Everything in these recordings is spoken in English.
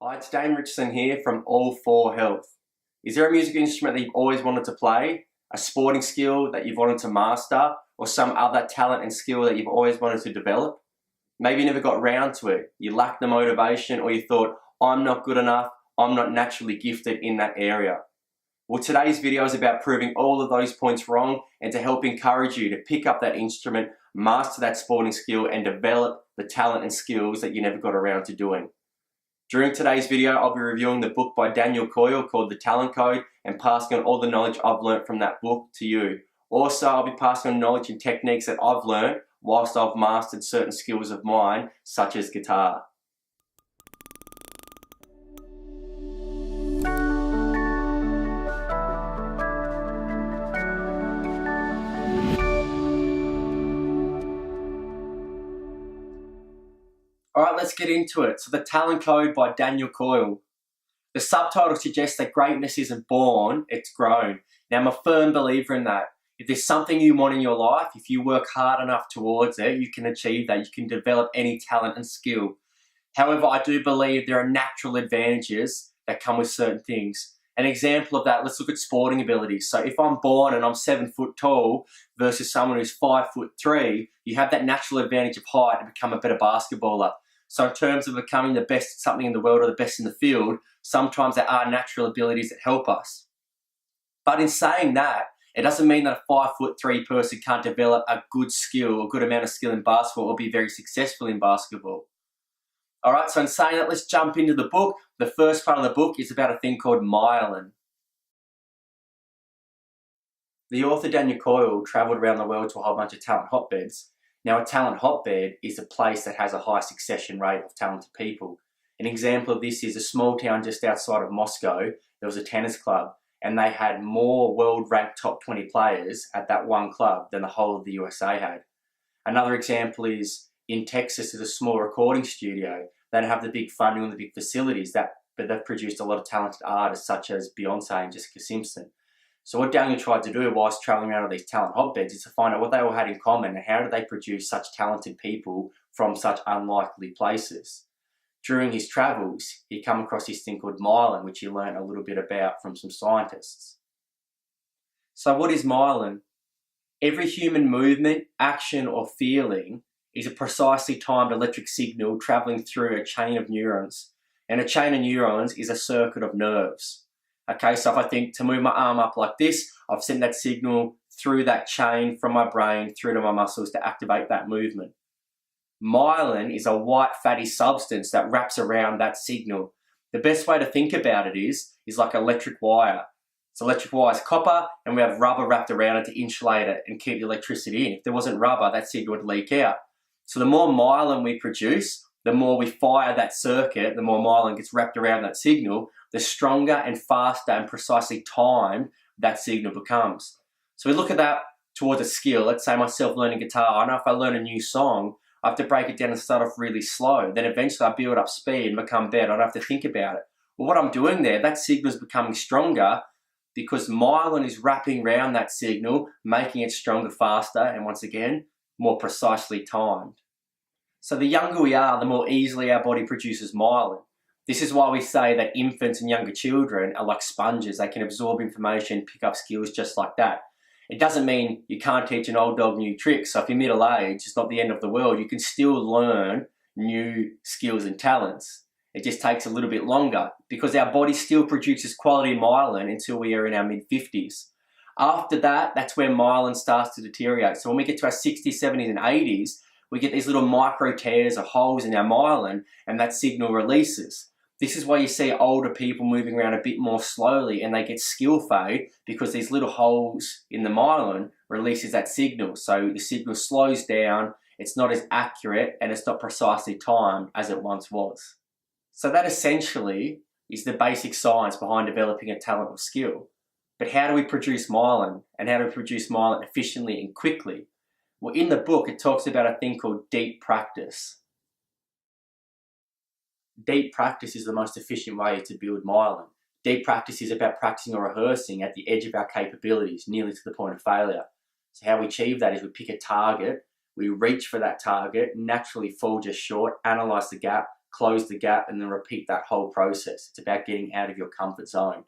Hi, it's Dane Richardson here from All For Health. Is there a music instrument that you've always wanted to play, a sporting skill that you've wanted to master, or some other talent and skill that you've always wanted to develop? Maybe you never got round to it. You lacked the motivation, or you thought, I'm not good enough, I'm not naturally gifted in that area. Well, today's video is about proving all of those points wrong and to help encourage you to pick up that instrument, master that sporting skill, and develop the talent and skills that you never got around to doing. During today's video, I'll be reviewing the book by Daniel Coyle called The Talent Code and passing on all the knowledge I've learned from that book to you. Also, I'll be passing on knowledge and techniques that I've learned whilst I've mastered certain skills of mine, such as guitar. Alright, let's get into it. So The Talent Code by Daniel Coyle. The subtitle suggests that greatness isn't born, it's grown. Now, I'm a firm believer in that. If there's something you want in your life, if you work hard enough towards it, you can achieve that. You can develop any talent and skill. However, I do believe there are natural advantages that come with certain things. An example of that, let's look at sporting abilities. So if I'm born and I'm 7 foot tall versus someone who's 5'3", you have that natural advantage of height to become a better basketballer. So in terms of becoming the best at something in the world or the best in the field, sometimes there are natural abilities that help us. But in saying that, it doesn't mean that a 5'3" person can't develop a good skill, a good amount of skill in basketball, or be very successful in basketball. All right, so in saying that, let's jump into the book. The first part of the book is about a thing called myelin. The author Daniel Coyle travelled around the world to a whole bunch of talent hotbeds. Now, a talent hotbed is a place that has a high succession rate of talented people. An example of this is a small town just outside of Moscow. There was a tennis club, and they had more world-ranked top 20 players at that one club than the whole of the USA had. Another example is in Texas, there's a small recording studio. They don't have the big funding and the big facilities, but they've produced a lot of talented artists such as Beyonce and Jessica Simpson. So what Daniel tried to do whilst travelling around all these talent hotbeds is to find out what they all had in common and how did they produce such talented people from such unlikely places. During his travels, he came across this thing called myelin, which he learned a little bit about from some scientists. So what is myelin? Every human movement, action, or feeling is a precisely timed electric signal travelling through a chain of neurons. And a chain of neurons is a circuit of nerves. Okay, so if I think to move my arm up like this, I've sent that signal through that chain from my brain through to my muscles to activate that movement. Myelin is a white fatty substance that wraps around that signal. The best way to think about it is like electric wire. So electric wire is copper and we have rubber wrapped around it to insulate it and keep the electricity in. If there wasn't rubber, that signal would leak out. So the more myelin we produce, the more we fire that circuit, the more myelin gets wrapped around that signal, the stronger and faster and precisely timed that signal becomes. So we look at that towards a skill. Let's say myself learning guitar. I know if I learn a new song, I have to break it down and start off really slow. Then eventually I build up speed and become better. I don't have to think about it. Well, what I'm doing there, that signal is becoming stronger because myelin is wrapping around that signal, making it stronger, faster, and once again, more precisely timed. So the younger we are, the more easily our body produces myelin. This is why we say that infants and younger children are like sponges. They can absorb information, pick up skills just like that. It doesn't mean you can't teach an old dog new tricks. So if you're middle age, it's not the end of the world. You can still learn new skills and talents. It just takes a little bit longer because our body still produces quality myelin until we are in our mid-50s. After that, that's where myelin starts to deteriorate. So when we get to our 60s, 70s, and 80s, we get these little micro tears or holes in our myelin and that signal releases. This is why you see older people moving around a bit more slowly and they get skill fade because these little holes in the myelin releases that signal. So the signal slows down, it's not as accurate and it's not precisely timed as it once was. So that essentially is the basic science behind developing a talent or skill. But how do we produce myelin and how do we produce myelin efficiently and quickly? Well, in the book, it talks about a thing called deep practice. Deep practice is the most efficient way to build myelin. Deep practice is about practicing or rehearsing at the edge of our capabilities, nearly to the point of failure. So how we achieve that is we pick a target, we reach for that target, naturally fall just short, analyse the gap, close the gap, and then repeat that whole process. It's about getting out of your comfort zone.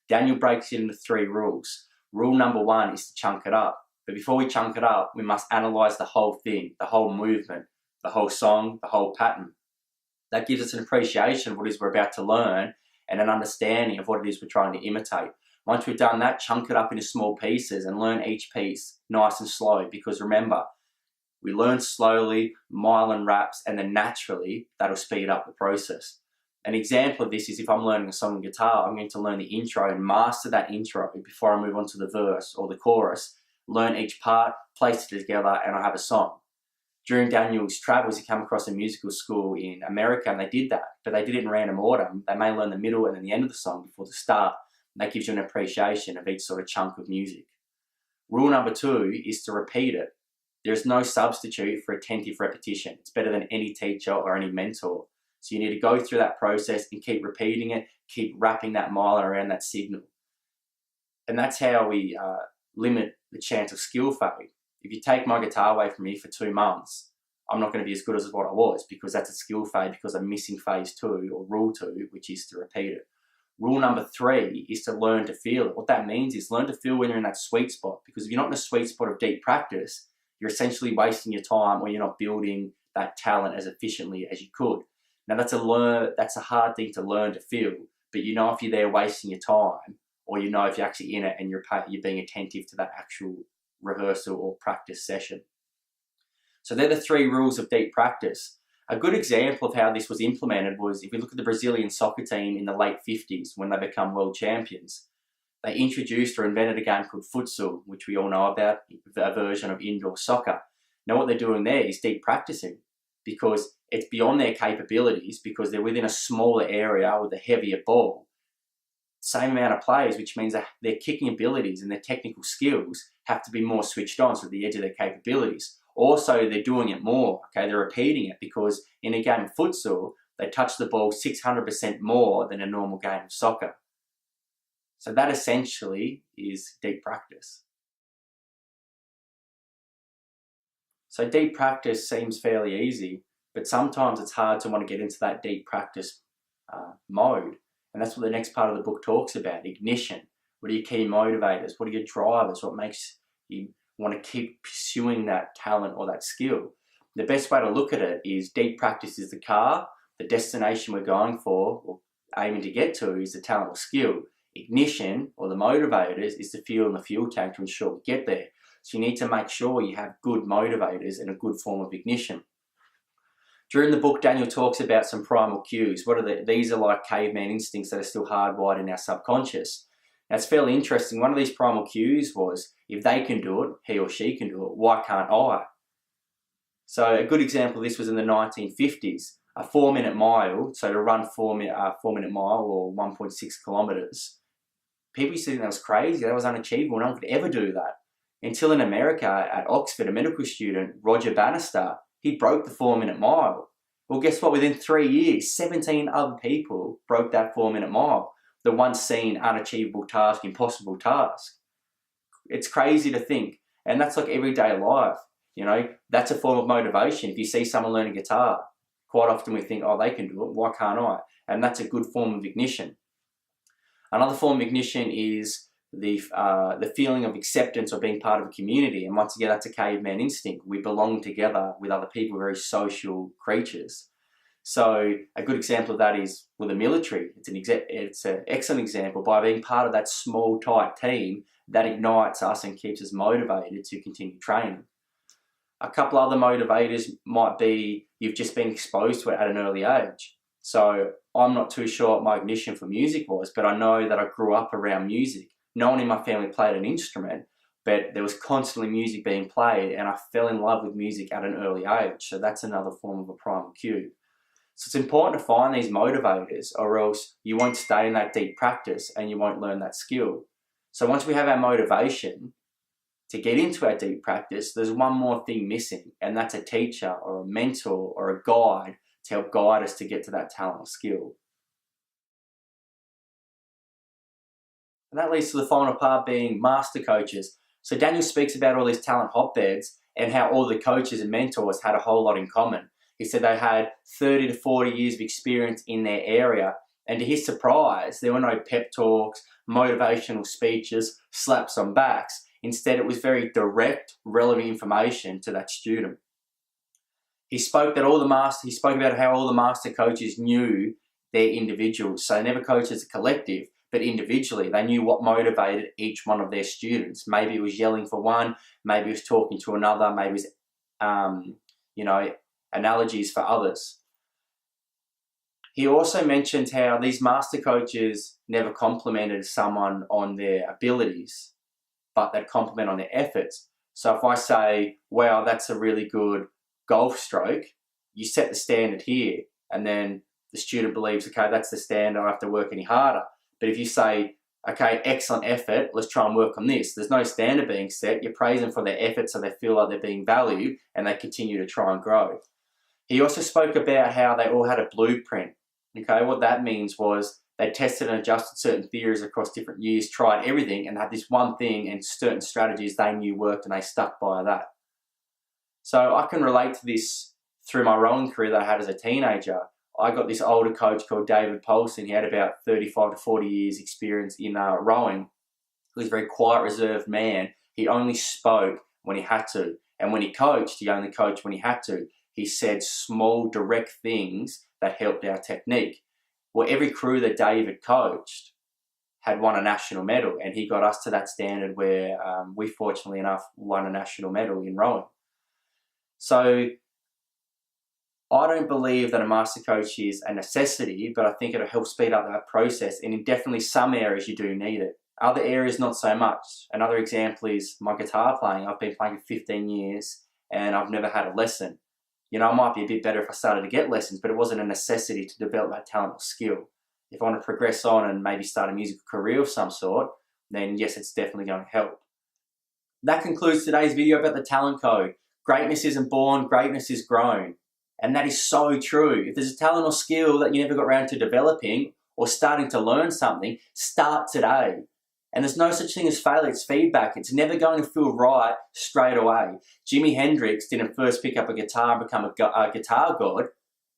Daniel breaks it into 3 rules. Rule number 1 is to chunk it up. But before we chunk it up, we must analyze the whole thing, the whole movement, the whole song, the whole pattern. That gives us an appreciation of what it is we're about to learn and an understanding of what it is we're trying to imitate. Once we've done that, chunk it up into small pieces and learn each piece nice and slow, because remember, we learn slowly, Myelin wraps, and then naturally that'll speed up the process. An example of this is if I'm learning a song on guitar, I'm going to learn the intro and master that intro before I move on to the verse or the chorus, learn each part, place it together, and I have a song. During Daniel's travels, he came across a musical school in America, and they did that, but they did it in random order. They may learn the middle and then the end of the song before the start. That gives you an appreciation of each sort of chunk of music. Rule number 2 is to repeat it. There is no substitute for attentive repetition. It's better than any teacher or any mentor. So you need to go through that process and keep repeating it, keep wrapping that myelin around that signal. And that's how we limit the chance of skill fade. If you take my guitar away from me for 2 months, I'm not going to be as good as what I was, because that's a skill fade, because I'm missing phase 2 or rule 2, which is to repeat it. Rule number 3 is to learn to feel it. What that means is learn to feel when you're in that sweet spot, because if you're not in a sweet spot of deep practice, you're essentially wasting your time, or you're not building that talent as efficiently as you could. Now that's a hard thing to learn to feel, but you know if you're there wasting your time, or you know if you're actually in it and you're being attentive to that actual rehearsal or practice session. So they're the 3 rules of deep practice. A good example of how this was implemented was if we look at the Brazilian soccer team in the late 50s when they become world champions. They introduced or invented a game called futsal, which we all know about, a version of indoor soccer. Now what they're doing there is deep practicing, because it's beyond their capabilities, because they're within a smaller area with a heavier ball. Same amount of players, which means that their kicking abilities and their technical skills have to be more switched on, so the edge of their capabilities. Also, they're doing it more, okay? They're repeating it, because in a game of futsal, they touch the ball 600% more than a normal game of soccer. So that essentially is deep practice. So deep practice seems fairly easy, but sometimes it's hard to want to get into that deep practice mode. And that's what the next part of the book talks about, ignition. What are your key motivators? What are your drivers? What makes you want to keep pursuing that talent or that skill? The best way to look at it is deep practice is the car, the destination we're going for or aiming to get to is the talent or skill. Ignition, or the motivators, is the fuel in the fuel tank to ensure we get there. So you need to make sure you have good motivators and a good form of ignition. During the book, Daniel talks about some primal cues. These are like caveman instincts that are still hardwired in our subconscious. Now, it's fairly interesting. One of these primal cues was, if they can do it, he or she can do it, why can't I? So a good example of this was in the 1950s. A 4-minute mile, so to run 4-minute mile or 1.6 kilometers, people used to think that was crazy, that was unachievable, no one could ever do that. Until in America, at Oxford, a medical student, Roger Bannister, he broke the 4-minute mile. Well, guess what? Within 3 years, 17 other people broke that 4-minute mile. The once seen unachievable task, impossible task. It's crazy to think. And that's like everyday life. You know, that's a form of motivation. If you see someone learning guitar, quite often we think, oh, they can do it, why can't I? And that's a good form of ignition. Another form of ignition is the feeling of acceptance or being part of a community. And once again, that's a caveman instinct. We belong together with other people, very social creatures. So a good example of that is with the military. It's an excellent example. By being part of that small, tight team, that ignites us and keeps us motivated to continue training. A couple other motivators might be you've just been exposed to it at an early age. So I'm not too sure what my ignition for music was, but I know that I grew up around music. No one in my family played an instrument, but there was constantly music being played, and I fell in love with music at an early age. So that's another form of a primal cue. So it's important to find these motivators, or else you won't stay in that deep practice and you won't learn that skill. So once we have our motivation to get into our deep practice, there's one more thing missing, and that's a teacher or a mentor or a guide to help guide us to get to that talent or skill. And that leads to the final part, being master coaches. So Daniel speaks about all these talent hotbeds and how all the coaches and mentors had a whole lot in common. He said they had 30 to 40 years of experience in their area. And to his surprise, there were no pep talks, motivational speeches, slaps on backs. Instead, it was very direct, relevant information to that student. He spoke about how all the master coaches knew their individuals. So they never coached as a collective, but individually. They knew what motivated each one of their students. Maybe it was yelling for one, maybe it was talking to another, maybe it was, analogies for others. He also mentioned how these master coaches never complimented someone on their abilities, but they'd compliment on their efforts. So if I say, wow, that's a really good golf stroke, you set the standard here, and then the student believes, okay, that's the standard, I don't have to work any harder. But if you say, okay, excellent effort, let's try and work on this, there's no standard being set, you praise them for their effort so they feel like they're being valued and they continue to try and grow. He also spoke about how they all had a blueprint. Okay, what that means was they tested and adjusted certain theories across different years, tried everything, and had this one thing and certain strategies they knew worked, and they stuck by that. So I can relate to this through my rowing career that I had as a teenager. I got this older coach called David Polson. He had about 35 to 40 years experience in rowing. He was a very quiet, reserved man. He only spoke when he had to. And when he coached, he only coached when he had to. He said small, direct things that helped our technique. Well, every crew that David coached had won a national medal, and he got us to that standard where we, fortunately enough, won a national medal in rowing. So I don't believe that a master coach is a necessity, but I think it'll help speed up that process, and in definitely some areas you do need it. Other areas, not so much. Another example is my guitar playing. I've been playing for 15 years, and I've never had a lesson. You know, I might be a bit better if I started to get lessons, but it wasn't a necessity to develop that talent or skill. If I want to progress on and maybe start a musical career of some sort, then yes, it's definitely going to help. That concludes today's video about the talent code. Greatness isn't born, greatness is grown. And that is so true. If there's a talent or skill that you never got around to developing or starting to learn something, start today. And there's no such thing as failure, it's feedback. It's never going to feel right straight away. Jimi Hendrix didn't first pick up a guitar and become a guitar god.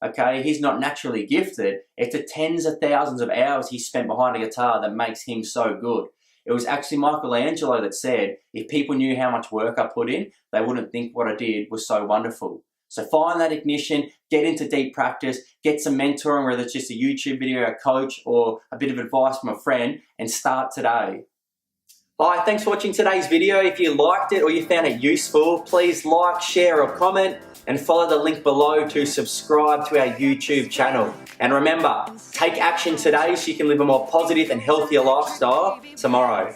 Okay, he's not naturally gifted. It's the tens of thousands of hours he spent behind a guitar that makes him so good. It was actually Michelangelo that said, if people knew how much work I put in, they wouldn't think what I did was so wonderful. So find that ignition, get into deep practice, get some mentoring, whether it's just a YouTube video, a coach, or a bit of advice from a friend, and start today. Hi, thanks for watching today's video. If you liked it or you found it useful, please like, share, or comment, and follow the link below to subscribe to our YouTube channel. And remember, take action today so you can live a more positive and healthier lifestyle tomorrow.